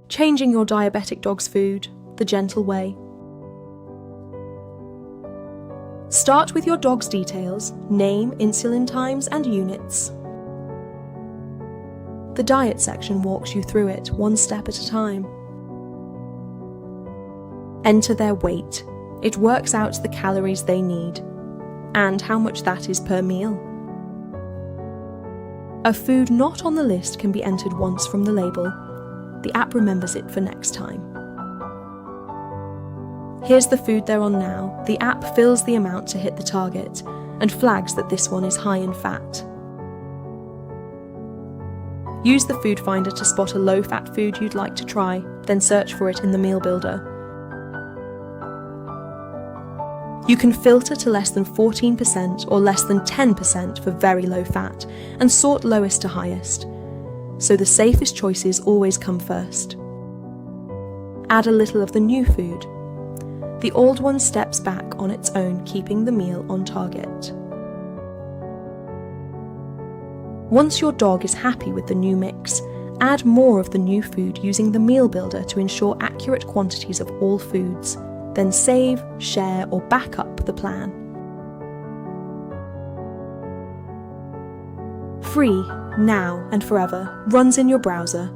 Changing your diabetic dog's food the gentle way. Start with your dog's details, name, insulin times and units. The diet section walks you through it one step at a time. Enter their weight. It works out the calories they need, and how much that is per meal. A food not on the list can be entered once from the label. The app remembers it for next time. Here's the food they're on now. The app fills the amount to hit the target, and flags that this one is high in fat. Use the food finder to spot a low-fat food you'd like to try, then search for it in the meal builder. You can filter to less than 14% or less than 10% for very low fat, and sort lowest to highest, so the safest choices always come first. Add a little of the new food. The old one steps back on its own, keeping the meal on target. Once your dog is happy with the new mix, add more of the new food using the meal builder to ensure accurate quantities of all foods. Then save, share, or back up the plan. Free, now and forever, runs in your browser